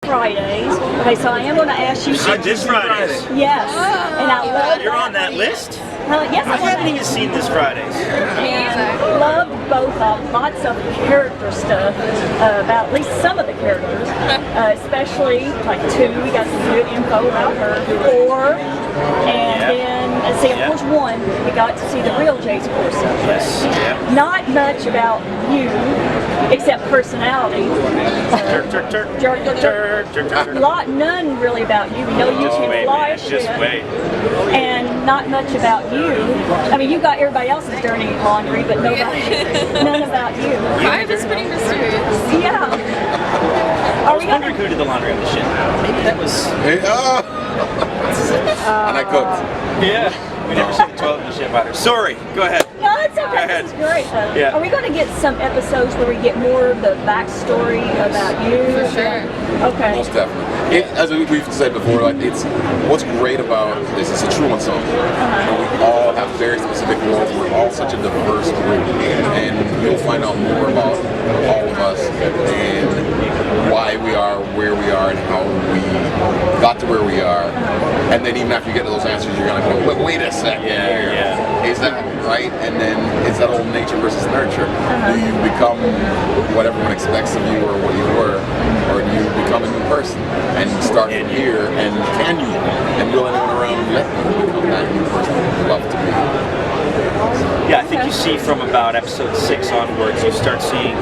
Fridays. Okay, so I am going to ask you. This Friday. Yes, and I love. You're on that list? Yes, I haven't even seen this Fridays. And loved both of them. Lots of character stuff about at least some of the characters, especially like 2. We got some good info about her. 4, and then let's see, of course 1. We got to see the real Jay's Corso. Yes. Yeah. Not much about you, except personality. None really about you. We know you can fly a ship. Just wait. And not much about you. I mean, you got everybody else's dirty laundry, but none about you. 5 is pretty mysterious. Yeah. I was wondering who did the laundry on the ship. Maybe that was. And I cooked. Yeah. We never see the toilet in the ship either. Sorry. Go ahead. No, it's okay. This is great. Yeah. Are we going to get some episodes where we get more of the backstory about you? For sure. Okay. Most definitely. As we've said before, like it's what's great about this. It's a true ensemble. We all have very specific roles. We're all such a diverse group, and you'll find out more about all of us and why we are where we are and how we got to where we are. And then even after you get to those answers, you're gonna go, wait a second here. Yeah. Is that right? And then it's that whole nature versus nurture. Do you become what everyone expects of you or what you were, or do you become a new person and start from here? And can you? And will anyone around let you become that new person you love to be? Yeah, I think you see from about episode 6 onwards, you start seeing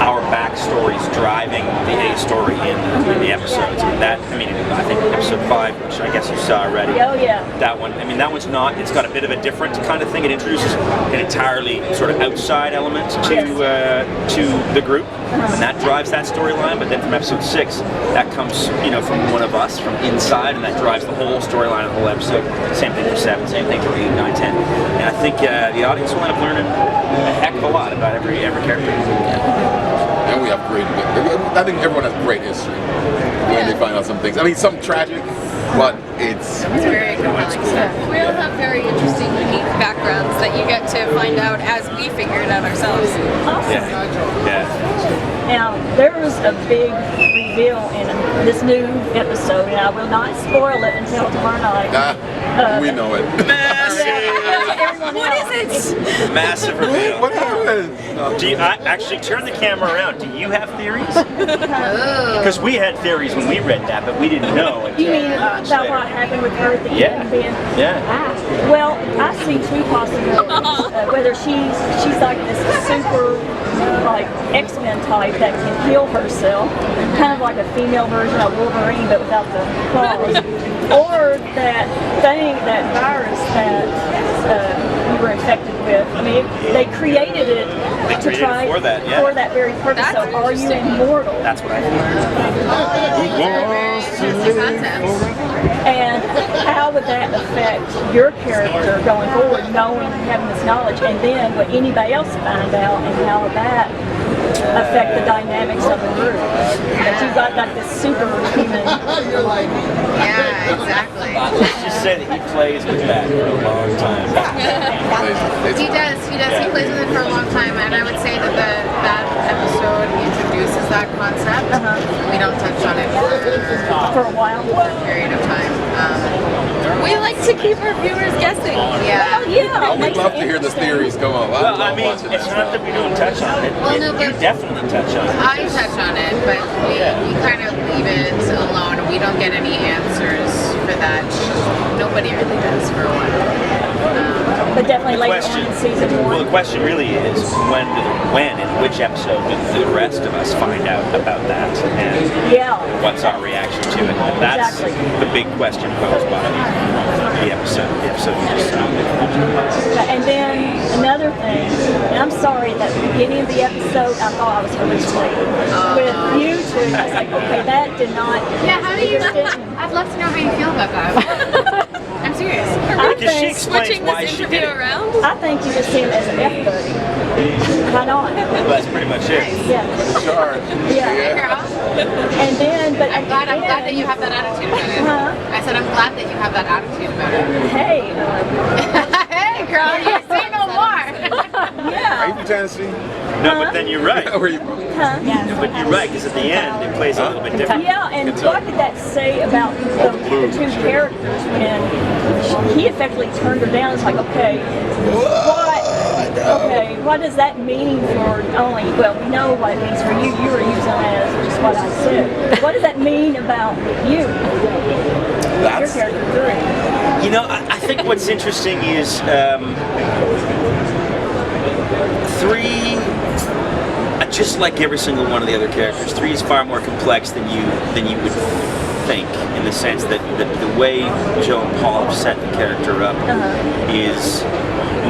our backstories driving the A story in the episodes. And that, I mean, I think episode 5, which I guess you saw already. Oh yeah. That one, I mean, that one's not. It's got a bit of a different kind of thing. It introduces an entirely sort of outside element to the group, and that drives that storyline. But then from episode 6, that comes, from one of us from inside, and that drives the whole storyline of the whole episode. Same thing for 7. Same thing for 8, 9, 10. And I think the audience will end up learning a heck of a lot about every character. And we have great. I think everyone has great history when they find out some things. I mean, some tragic, but it's very compelling stuff. We all have very interesting, unique backgrounds that you get to find out as we figure it out ourselves. Awesome. Yeah. Now, there was a big reveal in this new episode, and I will not spoil it until tomorrow night. We know it. What is it? Massive reveal. What happened? Do you, actually, turn the camera around. Do you have theories? Because we had theories when we read that, but we didn't know. You mean about what happened with her at the end? Well, I see 2 possibilities. Whether she's like this super like X-Men type that can heal herself, kind of like a female version of Wolverine but without the claws, or that virus that you were infected with. I mean, they created it to try for that very purpose. So are you immortal? That's what I think. And how would that affect your character going forward, knowing, having this knowledge, and then what anybody else find out, and how that affect the dynamics of the group? That you got like this superhuman. Yeah, exactly. Let's just say that he plays with that for a long time. He does. He plays with it for a long time, and I would say that that episode introduces that concept. We don't touch on it For a while. for a period of time. We like to keep our viewers guessing. Yeah. Well, yeah. We'd love to hear the theories come up. Well, I mean, it's not that we don't touch on it. Well, no, You but definitely touch on it. I touch on it, but we kind of leave it alone. We don't get any answers for that. Nobody really does for a while. But definitely later on in season 1. Well, the question really is when and which episode do the rest of us find out about that, and what's our reaction to it? And that's the big question posed by the episode you just saw. And then another thing, and I'm sorry, at the beginning of the episode, I thought I was hallucinating. With you two, I was like, okay, that did not. Yeah, how do you? I'd love to know how you feel about that. I'm serious. Because she explains Switching why this she did interview it. around? I think you just see him as an F-buddy. Why not? That's pretty much it. Yeah. Charge. And then, but I'm glad that you have that attitude about it. I said I'm glad that you have that attitude about it. Hey. Hey, girl, you say no more. Yeah. Are you from Tennessee? No, but then you're right. Where are you? Huh? But you're right, because at the end it plays a little bit different. Yeah, and what did that say about the two characters when he effectively turned her down? It's like, okay, what does that mean for only, well, we know what it means for you. You were using that as just what I said. What does that mean about you? Your character 3. You know, I think what's interesting is 3, just like every single one of the other characters, 3 is far more complex than you would think, in the sense that the way Joe and Paul have set the character up is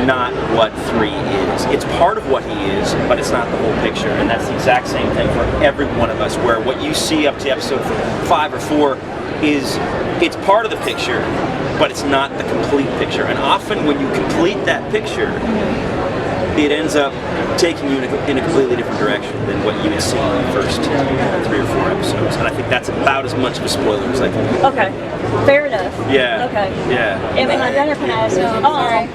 not what 3 is. It's part of what he is, but it's not the whole picture, and that's the exact same thing for every one of us, where what you see up to episode 5 or 4 is, it's part of the picture, but it's not the complete picture. And often when you complete that picture, it ends up taking you in a completely different direction than what you had seen in the first 3 or 4 episodes. And I think that's about as much of a spoiler as I can do. Okay, fair enough. Yeah. Okay. Yeah. Am I done or can I ask? No, sorry.